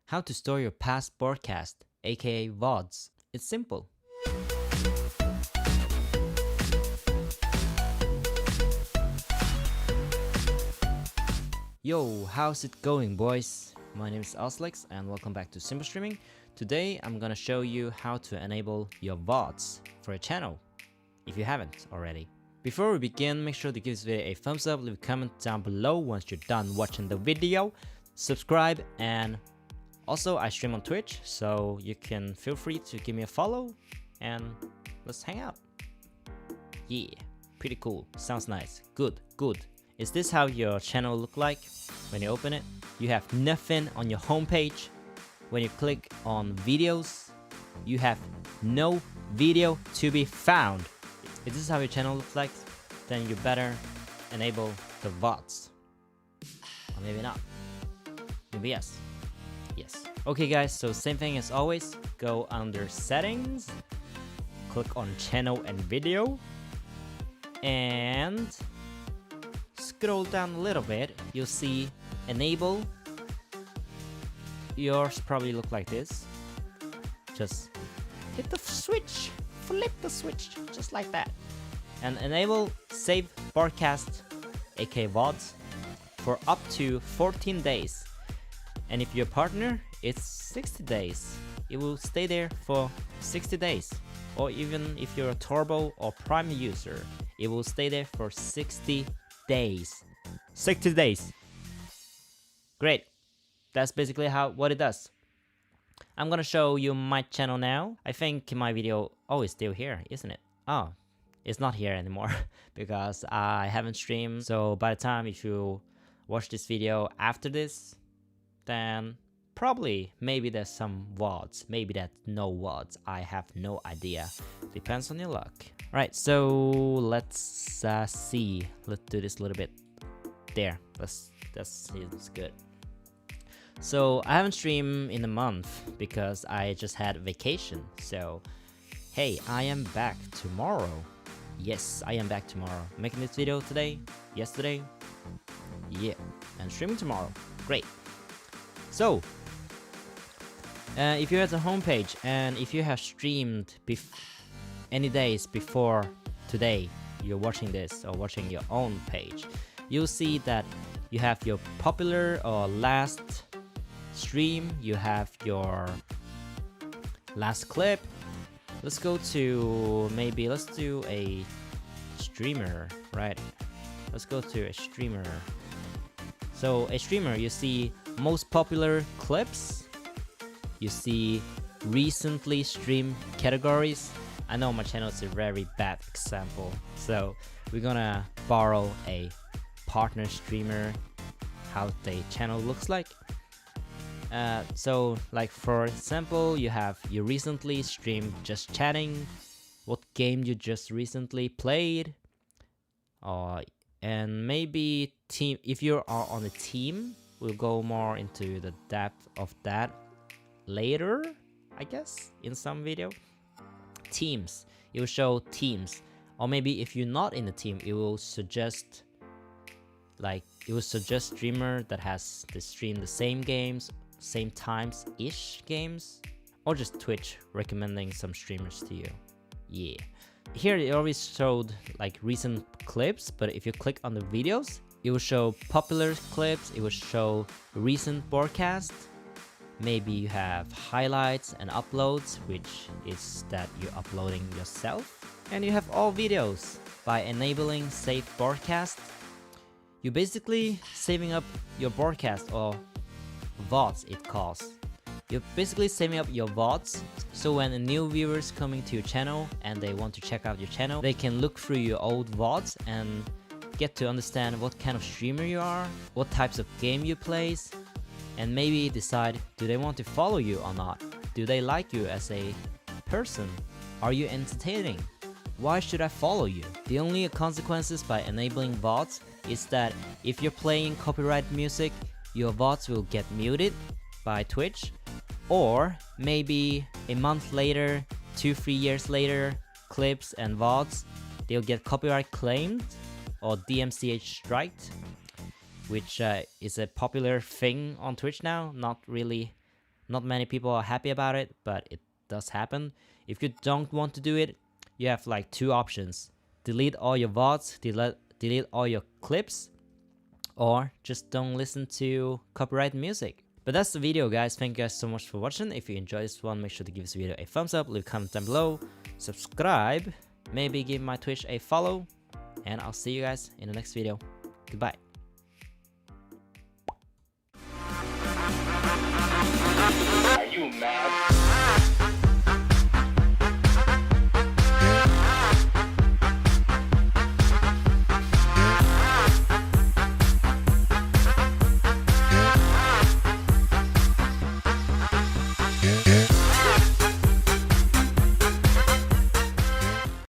How to store your past broadcast, aka VODs. It's simple. Yo, how's it going, boys? My name is Oslex and welcome back to Simple Streaming. Today I'm gonna show you how to enable your VODs for a channel, if you haven't already. Before we begin, make sure to give this video a thumbs up, leave a comment down below once you're done watching the video, subscribe, and also I stream on Twitch, so you can feel free to give me a follow and let's hang out. Yeah, pretty cool, sounds nice, good. Is this how your channel look like when you open it? You have nothing on your homepage. When you click on videos, you have no video to be found. If this is how your channel looks like, then you better enable the VODs. Or maybe not. Maybe yes. Yes. Okay guys, so same thing as always. Go under settings, click on channel and video, and scroll down a little bit. You'll see enable. Yours probably look like this. Just hit the switch, flip the switch, just like that. And enable save broadcast, aka VODs, for up to 14 days. And if you're a partner, it's 60 days. It will stay there for 60 days. Or even if you're a turbo or prime user, it will stay there for 60 days. 60 days. Great. That's basically what it does. I'm gonna show you my channel now. I think my video is still here, isn't it? Oh, it's not here anymore because I haven't streamed. So by the time if you watch this video after this, then probably maybe there's some VODs, maybe that's no VODs. I have no idea. Depends on your luck. Right, so let's see. Let's do this a little bit. There, that's see, that's good. So I haven't streamed in a month because I just had vacation. So hey, I am back tomorrow. Yes, I am back tomorrow. Making this video today, yesterday, yeah, and streaming tomorrow. Great. So if you're at the homepage and if you have streamed any days before today, you're watching this or watching your own page, you'll see that you have your popular or last stream, you have your last clip. Let's go to let's do a streamer, right? Let's go to a streamer. So a streamer, you see most popular clips, you see recently streamed categories. I know my channel is a very bad example, so we're gonna borrow a partner streamer, how the channel looks like. So like for example, you have you recently streamed just chatting, what game you just recently played, and maybe team. If you are on a team, we'll go more into the depth of that later, I guess, in some video. Teams, it will show teams, or maybe if you're not in a team, it will suggest streamer that has the stream the same games, same times-ish games, or just Twitch recommending some streamers to you. Yeah. Here it always showed like recent clips, but if you click on the videos, it will show popular clips, it will show recent broadcast. Maybe you have highlights and uploads, which is that you're uploading yourself. And you have all videos. By enabling save broadcast, you're basically saving up your broadcast, or VODs it calls. You're basically saving up your VODs, so when a new viewer is coming to your channel and they want to check out your channel, they can look through your old VODs and get to understand what kind of streamer you are, what types of game you play, and maybe decide, do they want to follow you or not? Do they like you as a person? Are you entertaining? Why should I follow you? The only consequences by enabling VODs is that if you're playing copyright music, your VODs will get muted by Twitch, or maybe a month later, 2-3 years later, clips and VODs, they'll get copyright claimed or DMCA striked, which is a popular thing on Twitch now. Not really Not many people are happy about it, but it does happen. If you don't want to do it, you have like two options: delete all your VODs, delete all your clips, or just don't listen to copyright music. But that's the video, guys. Thank you guys so much for watching. If you enjoyed this one, make sure to give this video a thumbs up, leave a comment down below, subscribe, maybe give my Twitch a follow, and I'll see you guys in the next video. Goodbye. Are you mad?